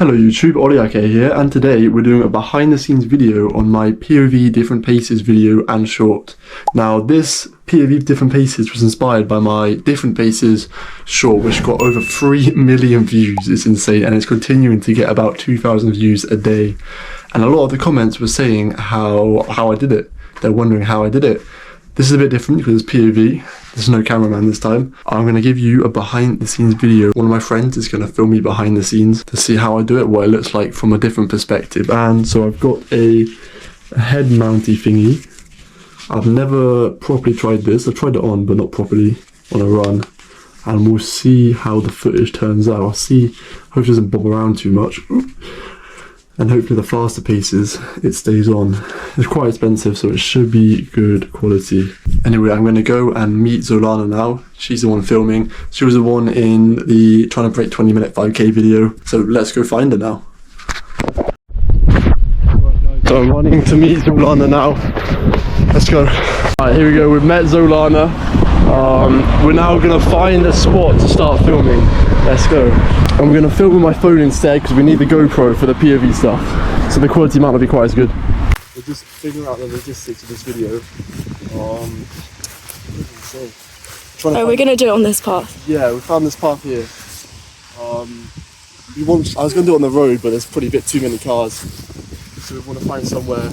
Hello YouTube, Oliake here, and today we're doing a behind the scenes video on my POV different paces video and short. Now this POV different paces was inspired by my different paces short, which got over 3 million views. It's insane, and it's continuing to get about 2,000 views a day. And a lot of the comments were saying how I did it. They're wondering how I did it. This is a bit different because it's POV. There's no cameraman this time. I'm going to give you a behind the scenes video. One of my friends is going to film me behind the scenes to see how I do it, what it looks like from a different perspective. And so I've got a head mounty thingy. I've never properly tried this. I've tried it on, but not properly on a run. And we'll see how the footage turns out. I'll see, hope it doesn't bob around too much. And hopefully the faster paces, it stays on. It's quite expensive, so it should be good quality. Anyway, I'm going to go and meet Zolana now. She's the one filming. She was the one in the trying to break 20-minute 5k video. So let's go find her now. So I'm running to meet Zolana now. Let's go. Alright, here we go. We've met Zolana. We're now going to find a spot to start filming. Let's go. I'm going to film with my phone instead because we need the GoPro for the POV stuff. So the quality might not be quite as good. We're just figuring out the logistics of this video. We're going to do it on this path? Yeah, we found this path here. I was going to do it on the road, but there's probably a bit too many cars. So we want to find somewhere.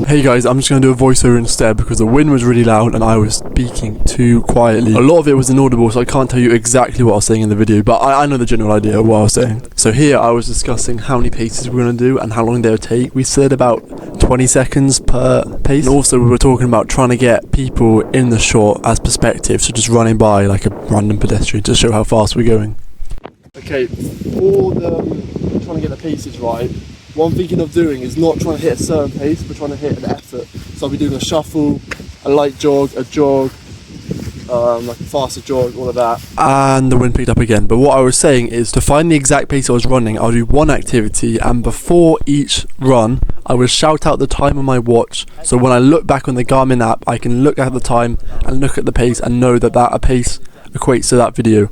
Hey guys, I'm just going to do a voiceover instead because the wind was really loud and I was speaking too quietly. A lot of it was inaudible, so I can't tell you exactly what I was saying in the video, but I know the general idea of what I was saying. So here I was discussing how many paces we're going to do and how long they would take. We said about 20 seconds per pace. And also we were talking about trying to get people in the shot as perspective, so just running by like a random pedestrian to show how fast we're going. Okay, for trying to get the paces right, what I'm thinking of doing is not trying to hit a certain pace, but trying to hit an effort. So I'll be doing a shuffle, a light jog, a jog, like a faster jog, all of that. And the wind picked up again. But what I was saying is to find the exact pace I was running, I'll do one activity, and before each run, I will shout out the time on my watch. So when I look back on the Garmin app, I can look at the time and look at the pace and know that a pace equates to that video.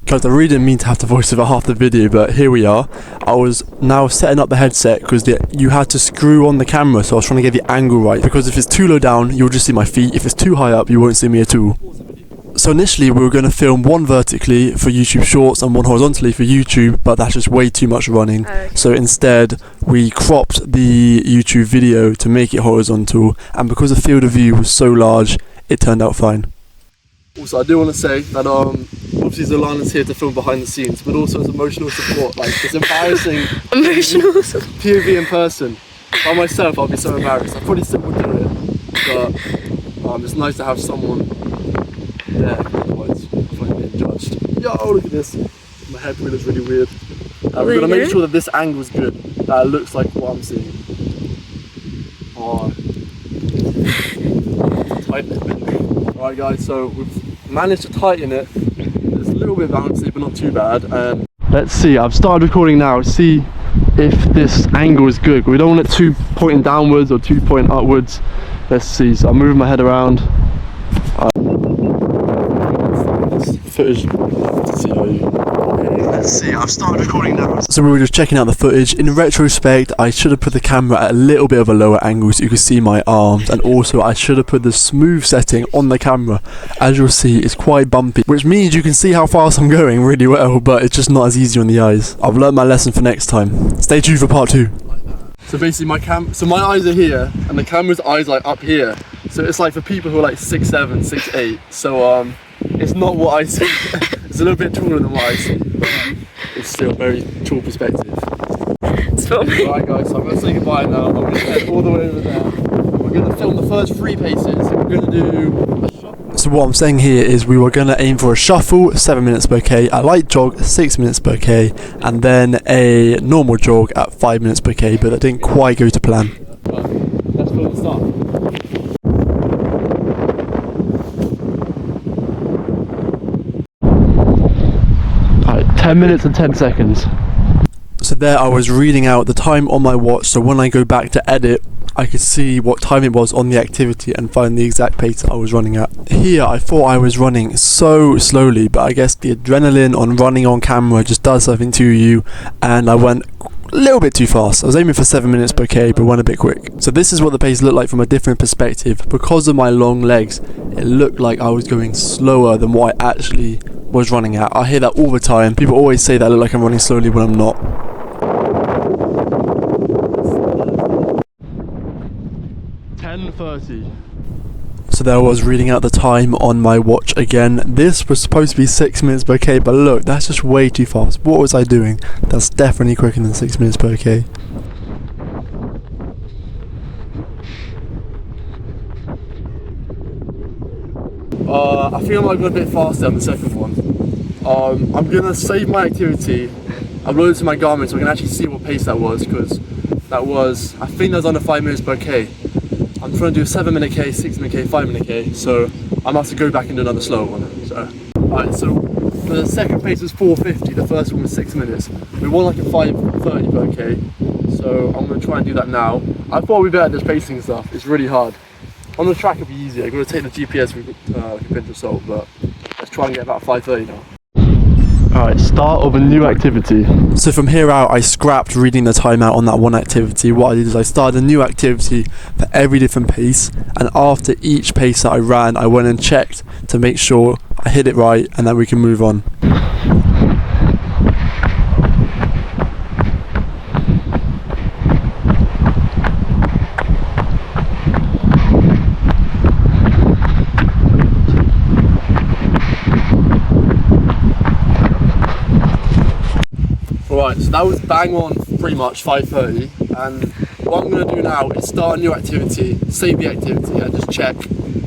Guys, I really didn't mean to have to voice over half the video, but here we are. I was now setting up the headset because you had to screw on the camera, so I was trying to get the angle right. Because if it's too low down, you'll just see my feet. If it's too high up, you won't see me at all. So initially, we were going to film one vertically for YouTube Shorts and one horizontally for YouTube, but that's just way too much running. So instead, we cropped the YouTube video to make it horizontal, and because the field of view was so large, it turned out fine. Also, I do want to say that obviously Zolana's here to film behind the scenes, but also as emotional support. Like, it's embarrassing. Emotional support. POV in person. By myself, I'll be so embarrassed. I probably still would do it, but it's nice to have someone there. Otherwise, I feel like being judged. Yo, look at this. My head wheel is really weird. We're gonna make sure that this angle is good. That it looks like what I'm seeing. Tighten it. Alright guys, so we've managed to tighten it. It's a little bit bouncy, but not too bad. Let's see, I've started recording now. See if this angle is good. We don't want it too pointing downwards or too pointing upwards. Let's see, so I'm moving my head around. Footage to see how you... Let's see, I've started recording now. So we were just checking out the footage. In retrospect, I should have put the camera at a little bit of a lower angle so you could see my arms, and also I should have put the smooth setting on the camera. As you'll see, it's quite bumpy, which means you can see how fast I'm going really well, but it's just not as easy on the eyes. I've learned my lesson for next time. Stay tuned for part 2. So basically my eyes are here, and the camera's eyes are like up here. So it's like for people who are like 6'7", 6'8". So it's not what I see. It's a little bit taller than what I see, but it's still a very tall perspective. It's filming. Alright guys, so I'm going to say goodbye now. I'm going to head all the way over there. We're going to film the first 3 paces. We're going to do a shuffle. So what I'm saying here is we were going to aim for a shuffle, 7 minutes per K, a light jog, 6 minutes per K, and then a normal jog at 5 minutes per K, but that didn't quite go to plan. But let's film the start. 10 minutes and 10 seconds. So there I was reading out the time on my watch, so when I go back to edit, I could see what time it was on the activity and find the exact pace that I was running at. Here I thought I was running so slowly, but I guess the adrenaline on running on camera just does something to you, and I went a little bit too fast. I was aiming for 7 minutes per k, but went a bit quick. So this is what the pace looked like from a different perspective. Because of my long legs, it looked like I was going slower than what I actually was running at. I hear that all the time. People always say that I look like I'm running slowly when I'm not. 10:30. So there I was reading out the time on my watch again. This was supposed to be 6 minutes per k, but look, that's just way too fast. What was I doing? That's definitely quicker than 6 minutes per k. I think I might go a bit faster on the second one. I'm gonna save my activity, upload it to my Garmin so I can actually see what pace that was, because that was, I think that was under 5 minutes per k. I'm trying to do a 7 minute k, 6 minute k, 5 minute k, so I'm gonna have to go back and do another slower one. So, alright, so the second pace was 4:50, the first one was 6 minutes. We want like a 5:30 per k, so I'm gonna try and do that now. I thought we'd be better at this pacing stuff, it's really hard. On the track it'll be easier, I'm gonna take the GPS with like a pinch of salt, but let's try and get about 5:30 now. Alright, start of a new activity. So from here out, I scrapped reading the timeout on that one activity. What I did is I started a new activity for every different pace, and after each pace that I ran, I went and checked to make sure I hit it right, and then we can move on. Right, so that was bang on pretty much 5:30, and what I'm going to do now is start a new activity, save the activity, and just check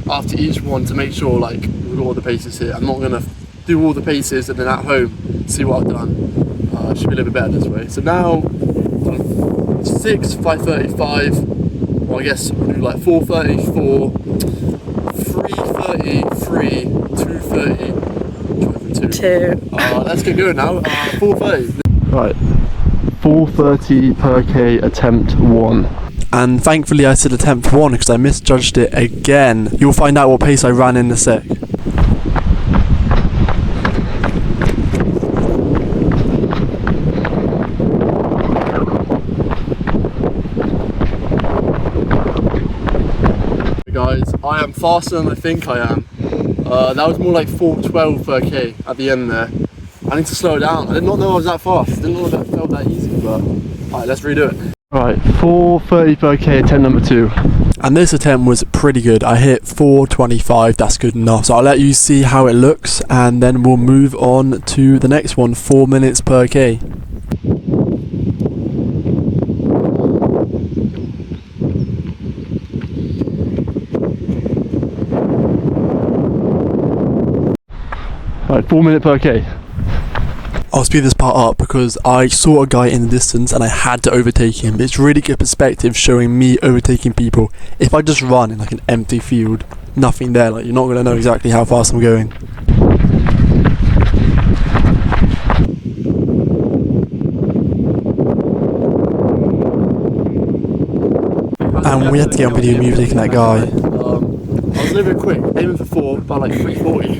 after each one to make sure like we've got all the paces here. I'm not going to do all the paces and then at home see what I've done. It should be a little bit better this way. So now 6, 5:35, well I guess we'll do like 4:34, 3:30, 3, 2:30, 2. Let's get going now. 4:30. Right, 4:30 per k, attempt 1. And thankfully I said attempt 1 because I misjudged it again. You'll find out what pace I ran in a sec. Guys, I am faster than I think I am. That was more like 4:12 per k at the end there. I need to slow it down. I did not know I was that fast. I didn't know that felt that easy, but alright, let's redo it. Right, 4:30 per k, attempt number 2. And this attempt was pretty good. I hit 4:25, that's good enough. So I'll let you see how it looks, and then we'll move on to the next one, 4 minutes per k. Right, 4 minutes per k. I'll speed this part up because I saw a guy in the distance and I had to overtake him. It's really good perspective showing me overtaking people. If I just run in like an empty field, nothing there, like you're not going to know exactly how fast I'm going. And we had to get on video music and that guy. I was a little bit quick, aiming for 4, about like 3:40.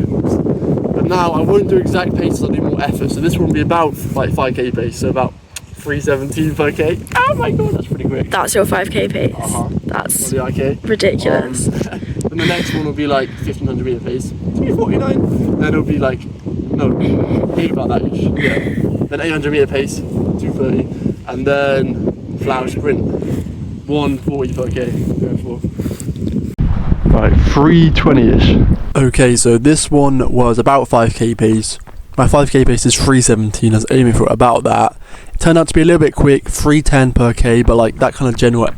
But now I won't do exact paces, I'll do more effort. So this one will be about like 5k pace, so about 3:17 per k. Oh my god, that's pretty quick. That's your 5k pace. That's ridiculous. And the next one will be like 1500 meter pace, 3:49. Then it'll be like, no, maybe about that ish. Yeah. Then 800 meter pace, 2:30. And then flat sprint, 1:40 per k. Going for. Right, 3:20-ish. Okay, so this one was about 5k pace. My 5k pace is 3:17, I was aiming for about that. It turned out to be a little bit quick, 3:10 per k, but like that kind of general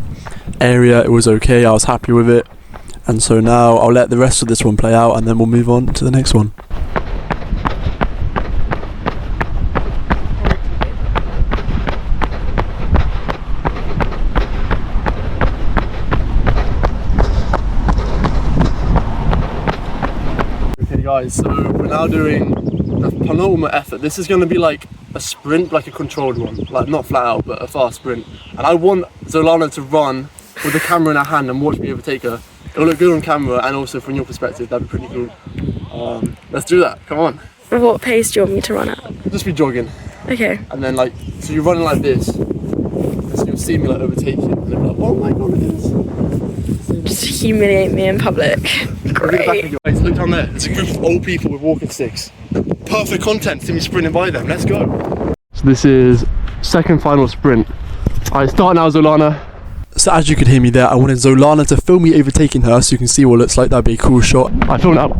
area, it was okay, I was happy with it. And so now I'll let the rest of this one play out and then we'll move on to the next one. Guys, so we're now doing the penultimate effort. This is going to be like a sprint, like a controlled one, like not flat out, but a fast sprint. And I want Zolana to run with the camera in her hand and watch me overtake her. It'll look good on camera, and also from your perspective, that'd be pretty cool. Let's do that, come on. What pace do you want me to run at? Just be jogging. Okay. And then like, so you're running like this, and so you'll see me like overtake you, and they'll be like, oh my god, look at this. Just humiliate me in public. Great. Look down there, there's a group of old people with walking sticks. Perfect content to me sprinting by them, let's go. So this is second final sprint. Alright, start now, Zolana. So as you could hear me there, I wanted Zolana to film me overtaking her so you can see what it looks like. That'd be a cool shot. I filmed it up.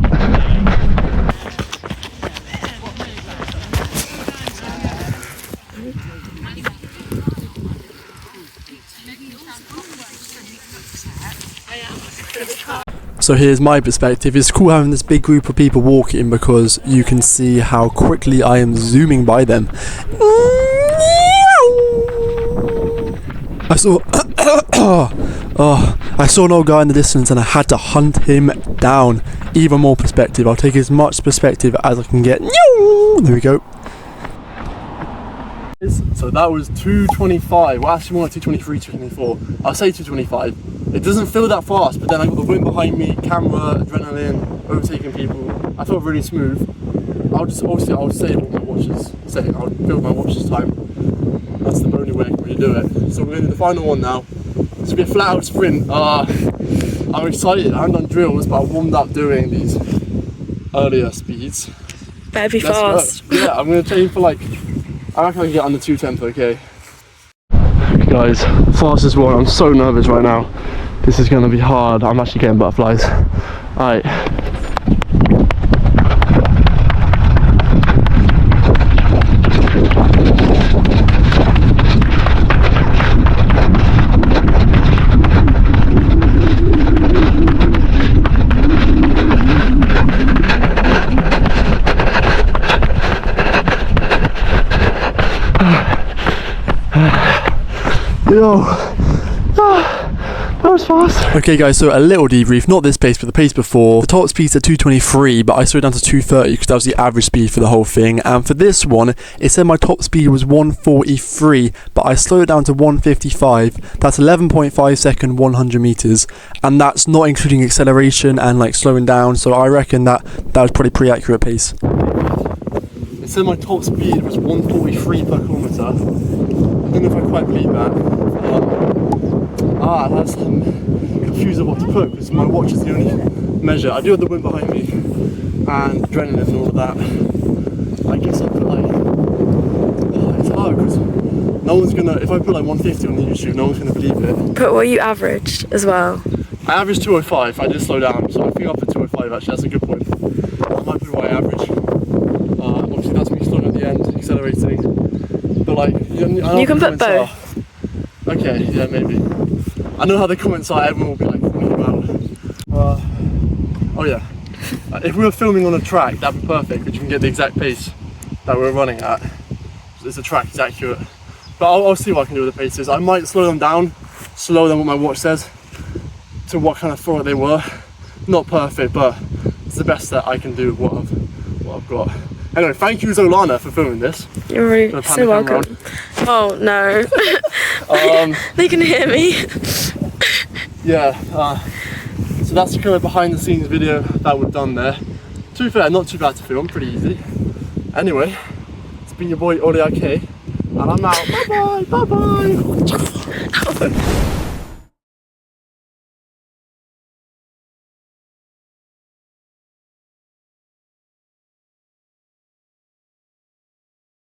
So here's my perspective. It's cool having this big group of people walking because you can see how quickly I am zooming by them. I saw an old guy in the distance and I had to hunt him down. Even more perspective. I'll take as much perspective as I can get. There we go. So that was 2:25. Well, actually more like 2:23, 2:24. I'll say 2:25. It doesn't feel that fast, but then I got the wind behind me, camera, adrenaline, overtaking people. I felt really smooth. I'll say what my watch is saying. I'll build my watch's time. That's the only way I can really do it. So we're going to do the final one now. It's going to be a flat out sprint. I'm excited. I haven't done drills, but I warmed up doing these earlier speeds. Better be fast. Yeah, I'm going to aim for like, I reckon I can get under 2 tempo, okay? Guys, fastest one. I'm so nervous right now. This is going to be hard. I'm actually getting butterflies. Alright. Yo, that was fast. Okay guys, so a little debrief, not this pace but the pace before. The top speed's at 223, but I slowed down to 230 because that was the average speed for the whole thing. And for this one, it said my top speed was 143, but I slowed it down to 155. That's 11.5 second, 100 meters, and that's not including acceleration and like slowing down. So I reckon that was probably pretty accurate pace. It said my top speed was 143 per kilometer. I don't know if I quite believe that. That's confused of what to put because my watch is the only measure. I do have the wind behind me and adrenaline and all of that. I guess I put like, it's hard because no one's gonna, if I put like 150 on the YouTube, no one's gonna believe it. But what you averaged as well? I averaged 205, I did slow down, so I think I'll put 205 actually, that's a good point. That might be what I average. Obviously that's me slowing at the end, accelerating. But like, you can put both. Okay, yeah, maybe. I know how the comments are, everyone will be like, what about? Oh yeah. If we were filming on a track, that'd be perfect, because you can get the exact pace that we're running at. It's a track, it's accurate. But I'll see what I can do with the paces. I might slow them down, slower than what my watch says, to what kind of thought they were. Not perfect, but it's the best that I can do with what I've got. Anyway, thank you Zolana for filming this. You're really so welcome. Oh no. They can hear me. Yeah, so that's kind of behind the scenes video that we've done there. To be fair, not too bad to film, pretty easy. Anyway, it's been your boy Ole AK, and I'm out. Bye bye, bye bye.